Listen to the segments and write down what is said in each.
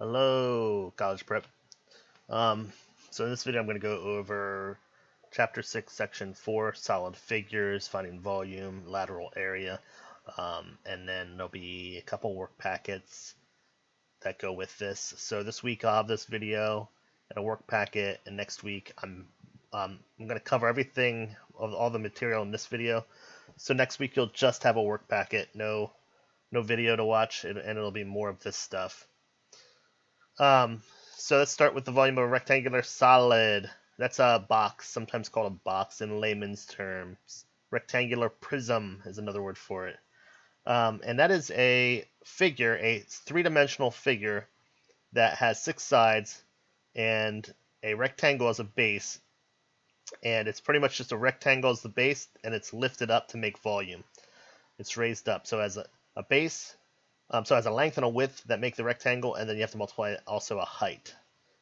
Hello, college prep. Um, so in this video, I'm going to go over Chapter 6, Section 4, solid figures, finding volume, lateral area, and then there'll be a couple work packets that go with this. So this week I'll have this video and a work packet, and next week I'm going to cover everything of all the material in this video. So next week you'll just have a work packet, no video to watch, and it'll be more of this stuff. So let's start with the volume of a rectangular solid. That's a box, sometimes called a box in layman's terms. Rectangular prism is another word for it. And that is a figure, a three-dimensional figure that has six sides and a rectangle as a base. And it's pretty much just a rectangle as the base, and it's lifted up to make volume. It's raised up. So as a base, so it has a length and a width that make the rectangle, and then you have to multiply also a height.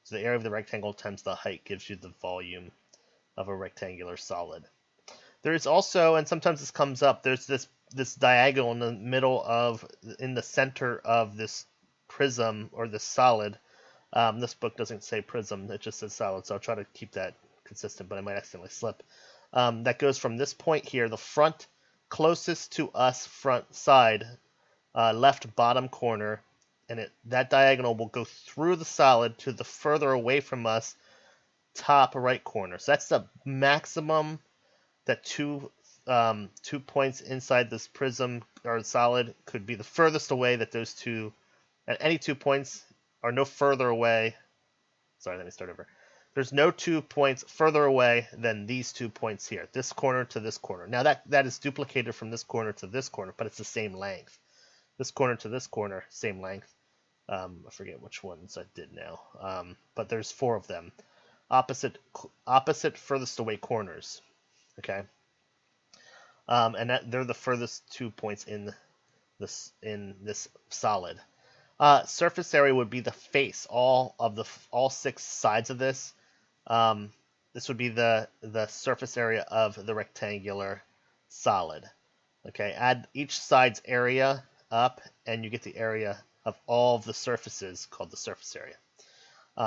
So the area of the rectangle times the height gives you the volume of a rectangular solid. There is also, and sometimes this comes up, there's this diagonal in the middle in the center of this prism or this solid. This book doesn't say prism, it just says solid, so I'll try to keep that consistent, but I might accidentally slip. That goes from this point here, the front closest to us front side, left bottom corner, and that diagonal will go through the solid to the further away from us top right corner. So that's the maximum that two points inside this prism or solid could be the furthest away that those two, at any 2 points, are no further away. Sorry, let me start over. There's no 2 points further away than these 2 points here, this corner to this corner. Now that is duplicated from this corner to this corner, but it's the same length. This corner to this corner, same length. I forget which ones I did now, but there's 4 of them. Opposite furthest away corners. Okay, and they're the furthest 2 points in this solid. Surface area would be the face, all 6 sides of this. This would be the surface area of the rectangular solid. Okay, add each side's area up, and you get the area of all of the surfaces, called the surface area.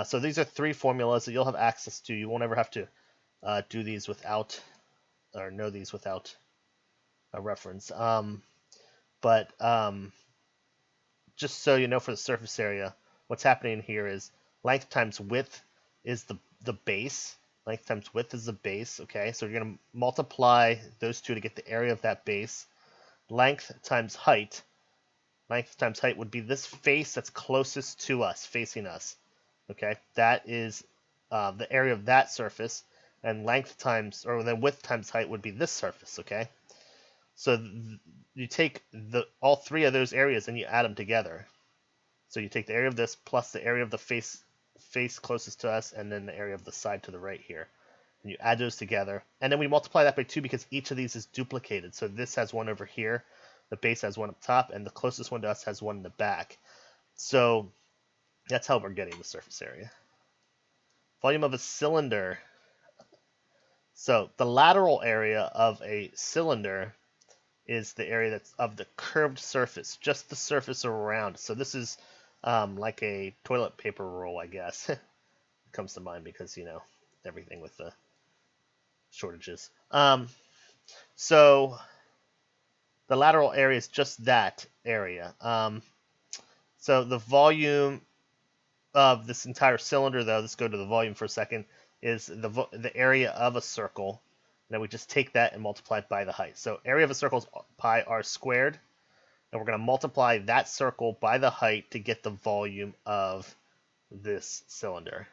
So these are 3 formulas that you'll have access to. You won't ever have to do these without, or know these without a reference. But just so you know, for the surface area, what's happening here is length times width is the base. Length times width is the base, okay? So you're going to multiply those two to get the area of that base. Length times height. Length times height would be this face that's closest to us, facing us. Okay, that is the area of that surface, and length times, or then width times height would be this surface. Okay, so you take all 3 of those areas and you add them together. So you take the area of this plus the area of the face closest to us, and then the area of the side to the right here, and you add those together, and then we multiply that by 2 because each of these is duplicated. So this has one over here. The base has one up top, and the closest one to us has one in the back. So that's how we're getting the surface area. Volume of a cylinder. So the lateral area of a cylinder is the area that's of the curved surface, just the surface around. So this is like a toilet paper roll, I guess. It comes to mind because, everything with the shortages. So the lateral area is just that area. So the volume of this entire cylinder, though, let's go to the volume for a second, is the area of a circle. And then we just take that and multiply it by the height. So area of a circle is pi r squared. And we're going to multiply that circle by the height to get the volume of this cylinder.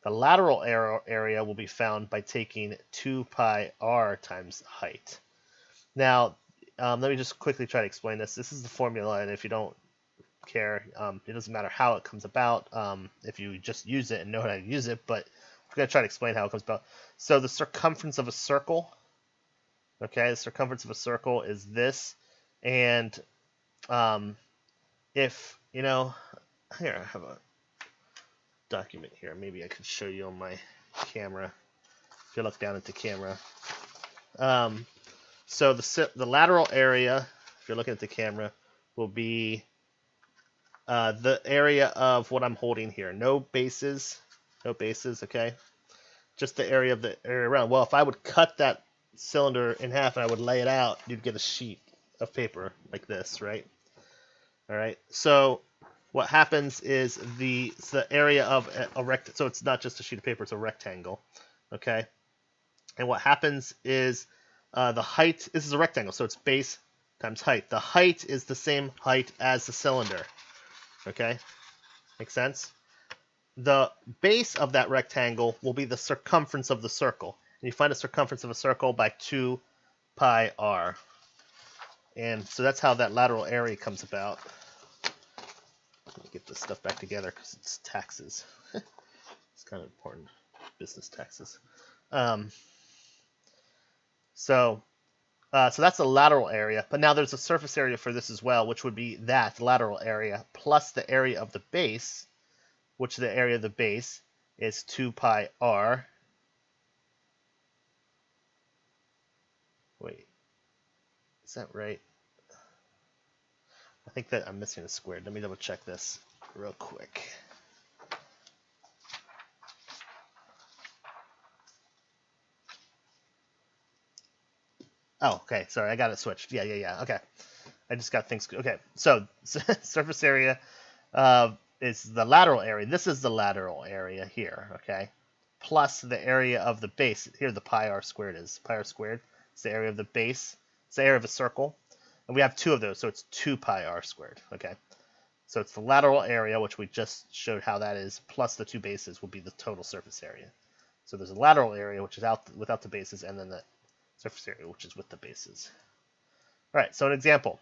The lateral area will be found by taking 2 pi r times height. Now, let me just quickly try to explain this. This is the formula, and if you don't care, it doesn't matter how it comes about, if you just use it and know how to use it, but I'm going to try to explain how it comes about. So the circumference of a circle, okay, the circumference of a circle is this, and if, here, I have a document here, maybe I could show you on my camera, if you look down at the camera. So the lateral area, if you're looking at the camera, will be the area of what I'm holding here. No bases, okay? Just the area of the area around. Well, if I would cut that cylinder in half and I would lay it out, you'd get a sheet of paper like this, right? All right. So what happens is it's the area of a rectangle. So it's not just a sheet of paper; it's a rectangle, okay? And what happens is the height. This is a rectangle, so it's base times height. The height is the same height as the cylinder, okay? Make sense? The base of that rectangle will be the circumference of the circle. And you find the circumference of a circle by 2 pi r. And so that's how that lateral area comes about. Let me get this stuff back together because it's taxes. It's kind of important. Business taxes. So that's the lateral area. But now there's a surface area for this as well, which would be that lateral area plus the area of the base, which the area of the base is 2 pi r. Wait, is that right? I think that I'm missing a square. Let me double check this real quick. Oh, okay. Sorry, I got it switched. Yeah. Okay. I just got things. Okay. So surface area is the lateral area. This is the lateral area here. Okay. Plus the area of the base. Here the pi r squared is. Pi r squared is the area of the base. It's the area of a circle. And we have two of those, so it's 2 pi r squared. Okay. So it's the lateral area, which we just showed how that is, plus the two bases will be the total surface area. So there's a lateral area, which is out without the bases, and then the surface area, which is with the bases. All right, so an example.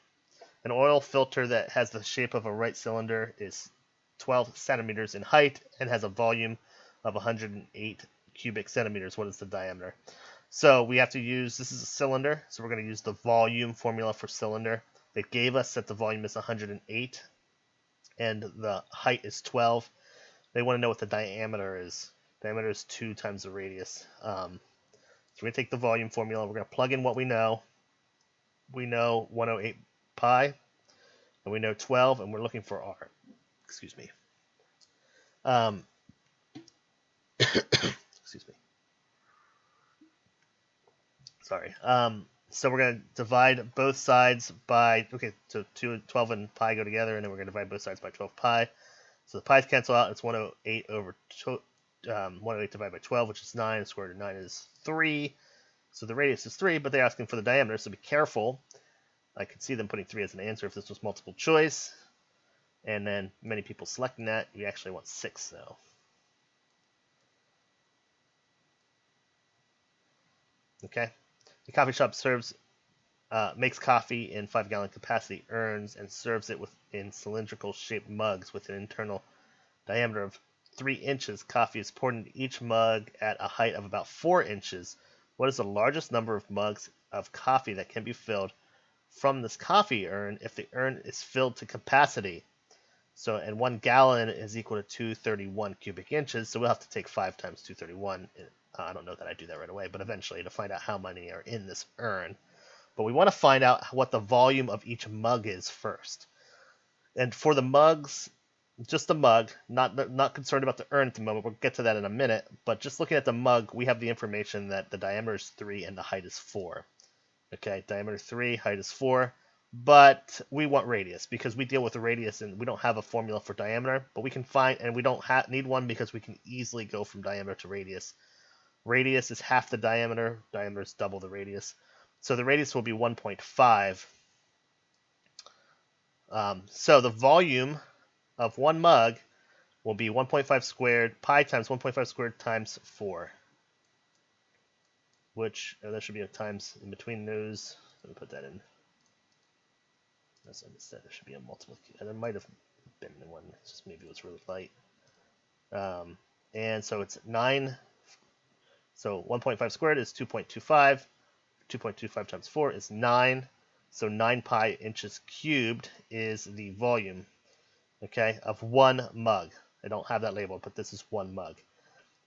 An oil filter that has the shape of a right cylinder is 12 centimeters in height and has a volume of 108 cubic centimeters. What is the diameter? So we have to use, this is a cylinder, so we're going to use the volume formula for cylinder. They gave us that the volume is 108 and the height is 12. They want to know what the diameter is. Diameter is 2 times the radius. So we're going to take the volume formula. We're going to plug in what we know. We know 108 pi, and we know 12, and we're looking for r. Excuse me. Excuse me. Sorry. So we're going to divide both sides by, okay, so 12 and pi go together, and then we're going to divide both sides by 12 pi. So the pi's cancel out. It's 108 over 108 divided by 12, which is 9. Square root of 9 is 3. So the radius is 3, but they're asking for the diameter, so be careful. I could see them putting 3 as an answer if this was multiple choice. And then many people selecting that. We actually want 6, though. Okay. The coffee shop makes coffee in 5-gallon capacity urns and serves it in cylindrical shaped mugs with an internal diameter of 3 inches. Coffee is poured into each mug at a height of about 4 inches. What is the largest number of mugs of coffee that can be filled from this coffee urn if the urn is filled to capacity? So, and 1 gallon is equal to 231 cubic inches. So we'll have to take 5 times 231. I don't know that I do that right away, but eventually to find out how many are in this urn. But we want to find out what the volume of each mug is first. And for the mugs, just the mug, not concerned about the urn at the moment. We'll get to that in a minute. But just looking at the mug, we have the information that the diameter is 3 and the height is 4. Okay, diameter 3, height is 4. But we want radius because we deal with the radius and we don't have a formula for diameter. But we can find, and we don't need one because we can easily go from diameter to radius. Radius is half the diameter. Diameter is double the radius. So the radius will be 1.5. So the volume of one mug will be 1.5 squared, pi times 1.5 squared times 4. Which, there should be a times in between those. Let me put that in. As I said, there should be a multiplication. And there might have been one, it's just maybe it was really light. And so it's 9. So 1.5 squared is 2.25. 2.25 times 4 is 9. So 9 pi inches cubed is the volume, okay, of one mug. I don't have that labeled, but this is one mug.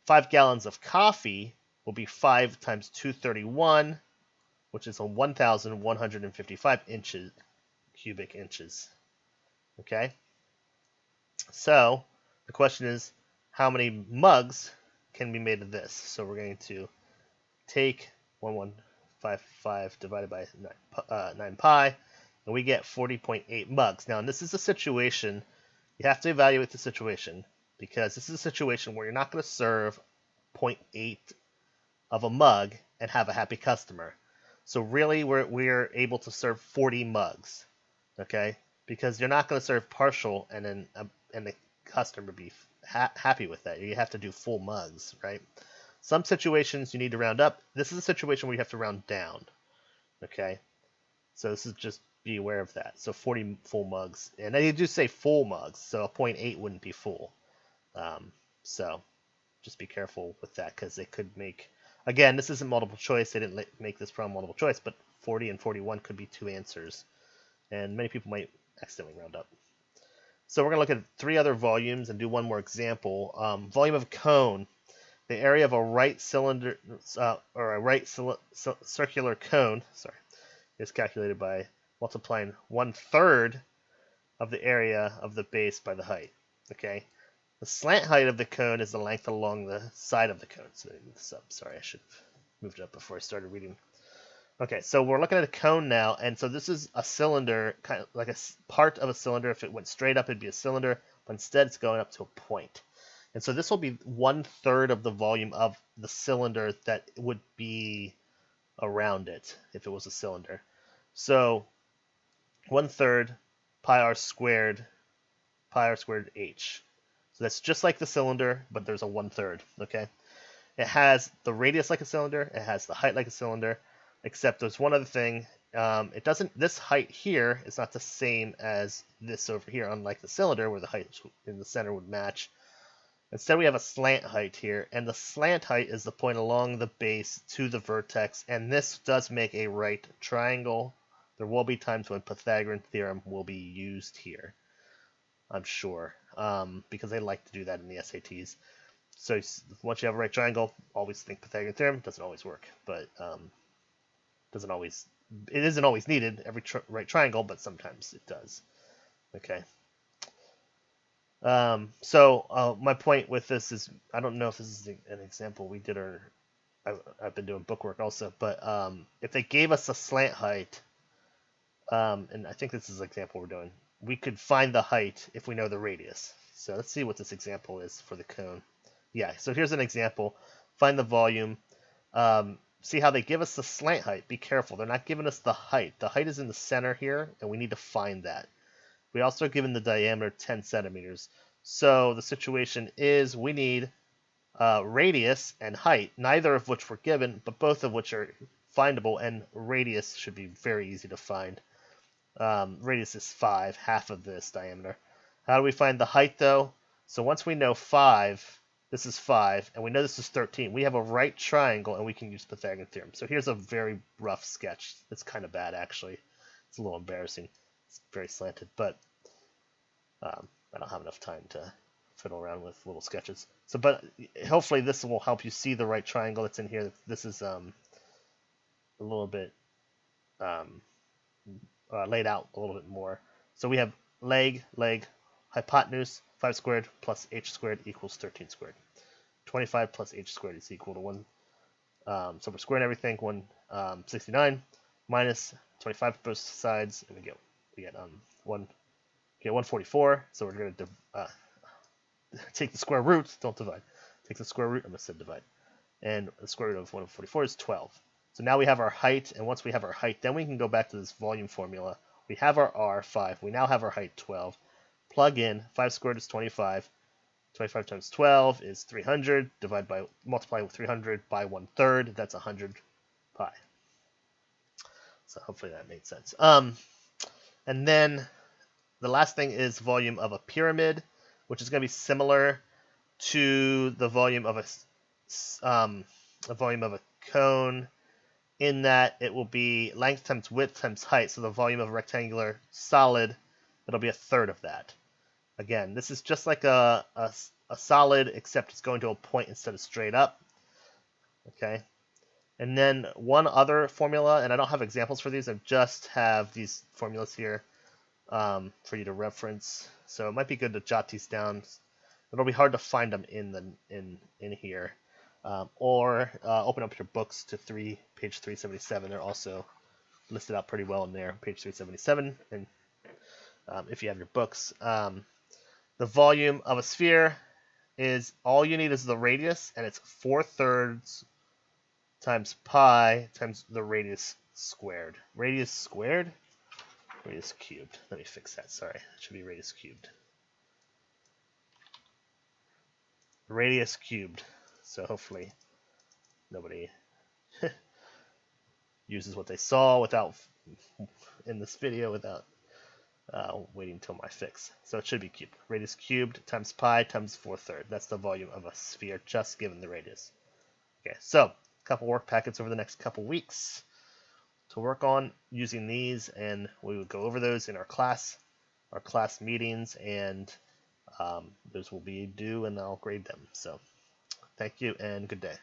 5 gallons of coffee will be 5 times 231, which is 1,155 cubic inches. Okay? So the question is, how many mugs can be made of this? So we're going to take 1155 divided by 9 pi, and we get 40.8 mugs. Now, this is a situation, you have to evaluate the situation, because this is a situation where you're not going to serve 0.8 of a mug and have a happy customer. So really, we're able to serve 40 mugs, okay? Because you're not going to serve partial and then and the customer be happy with that. You have to do full mugs, right? Some situations you need to round up. This is a situation where you have to round down, okay? So this is just be aware of that. So 40 full mugs, and they do say full mugs, so a 0.8 wouldn't be full. So just be careful with that because they could make. Again, this isn't multiple choice. They didn't make this problem multiple choice, but 40 and 41 could be two answers, and many people might accidentally round up. So we're going to look at 3 other volumes and do one more example. Volume of a cone. The area of a right cylinder or a right circular cone, is calculated by multiplying 1/3 of the area of the base by the height. Okay. The slant height of the cone is the length along the side of the cone. So let me move this up. Sorry, I should have moved it up before I started reading. Okay, so we're looking at a cone now, and so this is a cylinder, kind of like a part of a cylinder. If it went straight up, it'd be a cylinder, but instead it's going up to a point. And so this will be 1/3 of the volume of the cylinder that would be around it if it was a cylinder. So 1/3 pi r squared h. So that's just like the cylinder, but there's a 1/3, okay? It has the radius like a cylinder, it has the height like a cylinder, except there's one other thing. This height here is not the same as this over here, unlike the cylinder where the height in the center would match. Instead, we have a slant height here, and the slant height is the point along the base to the vertex, and this does make a right triangle. There will be times when Pythagorean theorem will be used here, I'm sure, because they like to do that in the SATs. So once you have a right triangle, always think Pythagorean theorem. Doesn't always work, but it isn't always needed, every right triangle, but sometimes it does. Okay. So my point with this is, I don't know if this is an example we did, or I've been doing bookwork also, but if they gave us a slant height, and I think this is the example we're doing, we could find the height if we know the radius. So let's see what this example is for the cone. Yeah, so here's an example. Find the volume. See how they give us the slant height. Be careful. They're not giving us the height. The height is in the center here, and we need to find that. We also are given the diameter 10 centimeters. So the situation is we need radius and height, neither of which were given, but both of which are findable, and radius should be very easy to find. Radius is 5, half of this diameter. How do we find the height, though? So once we know 5, this is 5, and we know this is 13, we have a right triangle, and we can use Pythagorean theorem. So here's a very rough sketch. It's kind of bad, actually. It's a little embarrassing. It's very slanted, but I don't have enough time to fiddle around with little sketches. So, but hopefully this will help you see the right triangle that's in here. This is a little bit laid out a little bit more. So we have leg, hypotenuse, 5 squared plus h squared equals 13 squared. 25 plus h squared is equal to 1. So we're squaring everything, 169 minus 25 both sides, and we get 144. So we're going to take the square root, don't divide. Take the square root, I must said divide. And the square root of 144 is 12. So now we have our height, and once we have our height, then we can go back to this volume formula. We have our r, 5. We now have our height, 12. Plug in, 5 squared is 25. 25 times 12 is 300. Multiply with 300 by 1/3. That's 100 pi. So hopefully that made sense. And then the last thing is volume of a pyramid, which is going to be similar to the volume of a cone, in that it will be length times width times height. So the volume of a rectangular solid, it'll be 1/3 of that. Again, this is just like a solid, except it's going to a point instead of straight up. Okay. And then one other formula, and I don't have examples for these, I just have these formulas here. for you to reference. So it might be good to jot these down. It'll be hard to find them in here. Or open up your books to page 377. They're also listed out pretty well in there, page 377. And if you have your books, the volume of a sphere is all you need is the radius, and it's 4/3 times pi times the radius squared. Radius squared? Radius cubed. Let me fix that. Sorry, it should be radius cubed. Radius cubed. So hopefully nobody uses what they saw without in this video without waiting until my fix. So it should be cubed. Radius cubed times pi times 4/3. That's the volume of a sphere just given the radius. Okay, so a couple work packets over the next couple weeks to work on using these, and we will go over those in our class meetings, and those will be due, and I'll grade them. So thank you and good day.